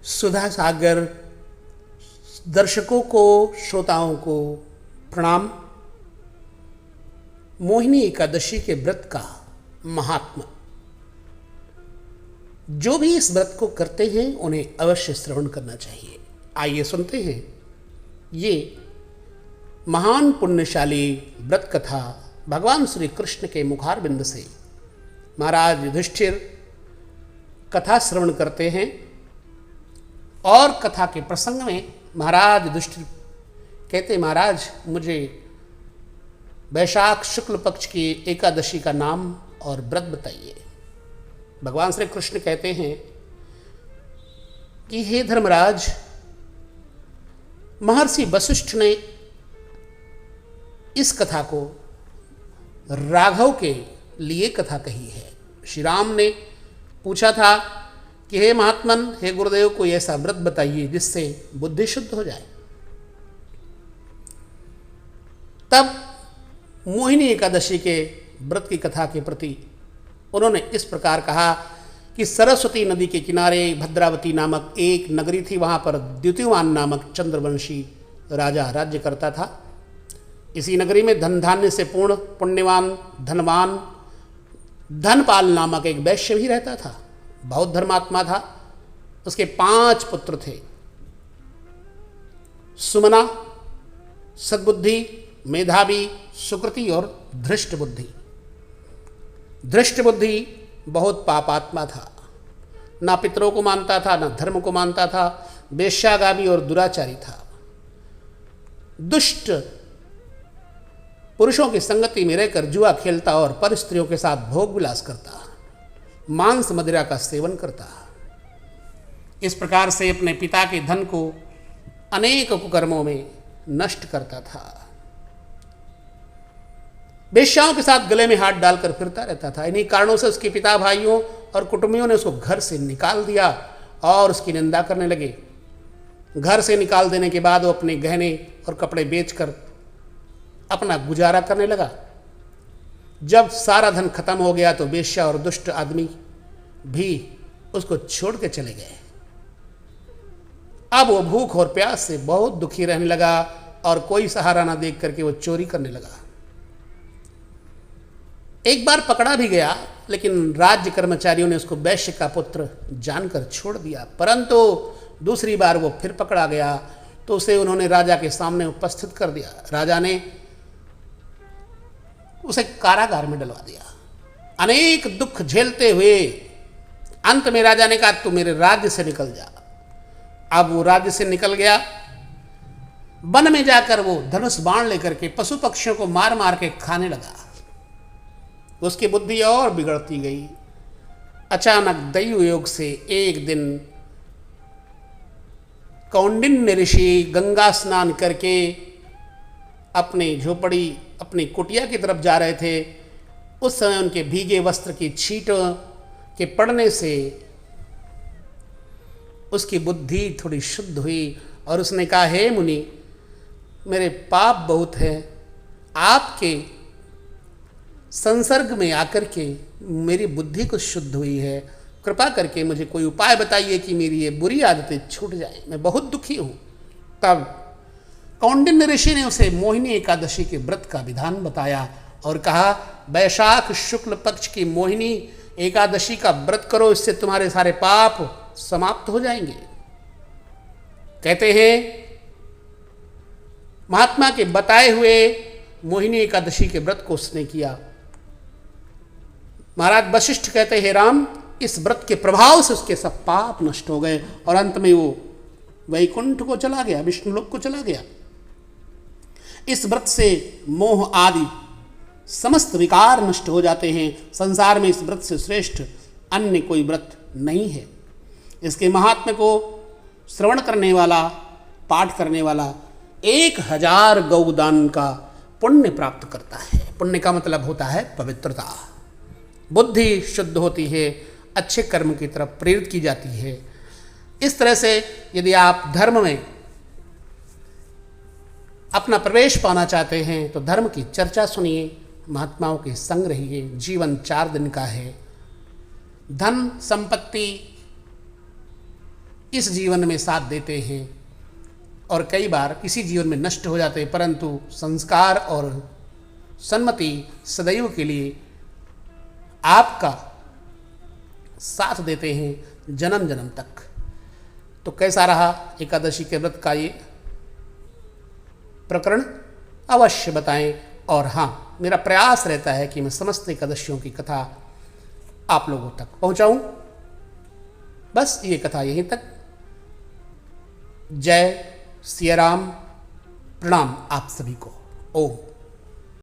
सुधा सागर दर्शकों को, श्रोताओं को प्रणाम। मोहिनी एकादशी के व्रत का महात्मा। जो भी इस व्रत को करते हैं उन्हें अवश्य श्रवण करना चाहिए। आइए सुनते हैं ये महान पुण्यशाली व्रत कथा भगवान श्री कृष्ण के मुखारबिंद से। महाराज युधिष्ठिर कथा श्रवण करते हैं और कथा के प्रसंग में महाराज युधिष्ठिर कहते, महाराज मुझे वैशाख शुक्ल पक्ष की एकादशी का नाम और व्रत बताइए। भगवान श्री कृष्ण कहते हैं कि हे धर्मराज, महर्षि वशिष्ठ ने इस कथा को राघव के लिए कथा कही है। श्री राम ने पूछा था कि हे महात्मन, हे गुरुदेव, कोई ऐसा व्रत बताइए जिससे बुद्धि शुद्ध हो जाए। तब मोहिनी एकादशी के व्रत की कथा के प्रति उन्होंने इस प्रकार कहा कि सरस्वती नदी के किनारे भद्रावती नामक एक नगरी थी। वहाँ पर द्युतिमान नामक चंद्रवंशी राजा राज्य करता था। इसी नगरी में धन धान्य से पूर्ण पुण्यवान धनवान धनपाल नामक एक वैश्य भी रहता था। बहुत धर्मात्मा था। उसके 5 पुत्र थे, सुमना, सद्बुद्धि, मेधावी, सुकृति और धृष्ट बुद्धि। धृष्ट बुद्धि बहुत पापात्मा था। ना पितरों को मानता था, ना धर्म को मानता था, वेश्यागामी और दुराचारी था। दुष्ट पुरुषों की संगति में रहकर जुआ खेलता और पर स्त्रियों के साथ भोग विलास करता, मांस मदिरा का सेवन करता। इस प्रकार से अपने पिता के धन को अनेक कुकर्मों में नष्ट करता था। वेश्याओं के साथ गले में हाथ डालकर फिरता रहता था। इन्हीं कारणों से उसके पिता, भाइयों और कुटुंबियों ने उसको घर से निकाल दिया और उसकी निंदा करने लगे। घर से निकाल देने के बाद वो अपने गहने और कपड़े बेचकर अपना गुजारा करने लगा। जब सारा धन खत्म हो गया तो वेश्या और दुष्ट आदमी भी उसको छोड़ के चले गए। अब वो भूख और प्यास से बहुत दुखी रहने लगा और कोई सहारा ना देख करके वो चोरी करने लगा। एक बार पकड़ा भी गया, लेकिन राज्य कर्मचारियों ने उसको वैश्य का पुत्र जानकर छोड़ दिया। परंतु दूसरी बार वो फिर पकड़ा गया तो उसे उन्होंने राजा के सामने उपस्थित कर दिया। राजा ने उसे कारागार में डलवा दिया। अनेक दुख झेलते हुए अंत में राजा ने कहा, तू मेरे राज्य से निकल जा। अब वो राज्य से निकल गया। वन में जाकर वो धनुष बाण लेकर के पशु पक्षियों को मार मार के खाने लगा। उसकी बुद्धि और बिगड़ती गई। अचानक दैव योग से एक दिन कौंडिन्य ऋषि गंगा स्नान करके अपनी झोपड़ी, अपनी कुटिया की तरफ जा रहे थे। उस समय उनके भीगे वस्त्र की छींटों के पड़ने से उसकी बुद्धि थोड़ी शुद्ध हुई और उसने कहा, हे मुनि, मेरे पाप बहुत हैं। आपके संसर्ग में आकर के मेरी बुद्धि कुछ शुद्ध हुई है। कृपा करके मुझे कोई उपाय बताइए कि मेरी ये बुरी आदतें छूट जाए। मैं बहुत दुखी हूँ। तब कौंडिन्य ऋषि ने उसे मोहिनी एकादशी के व्रत का विधान बताया और कहा, वैशाख शुक्ल पक्ष की मोहिनी एकादशी का व्रत करो, इससे तुम्हारे सारे पाप समाप्त हो जाएंगे। कहते हैं महात्मा के बताए हुए मोहिनी एकादशी के व्रत को उसने किया। महाराज वशिष्ठ कहते, हे राम, इस व्रत के प्रभाव से उसके सब पाप नष्ट हो गए और अंत में वो वैकुंठ को चला गया, विष्णुलोक को चला गया। इस व्रत से मोह आदि समस्त विकार नष्ट हो जाते हैं। संसार में इस व्रत से श्रेष्ठ अन्य कोई व्रत नहीं है। इसके महात्म्य को श्रवण करने वाला, पाठ करने वाला 1000 गौदान का पुण्य प्राप्त करता है। पुण्य का मतलब होता है पवित्रता। बुद्धि शुद्ध होती है, अच्छे कर्म की तरफ प्रेरित की जाती है। इस तरह से यदि आप धर्म में अपना प्रवेश पाना चाहते हैं तो धर्म की चर्चा सुनिए, महात्माओं के संग रहिए। जीवन 4 दिन का है। धन संपत्ति इस जीवन में साथ देते हैं और कई बार इसी जीवन में नष्ट हो जाते हैं, परंतु संस्कार और सन्मति सदैव के लिए आपका साथ देते हैं जन्म जन्म तक। तो कैसा रहा एकादशी के व्रत का ये प्रकरण, अवश्य बताएं। और हाँ, मेरा प्रयास रहता है कि मैं समस्त एकादशियों की कथा आप लोगों तक पहुंचाऊं। बस ये कथा यहीं तक। जय सिया राम, प्रणाम आप सभी को। ओम।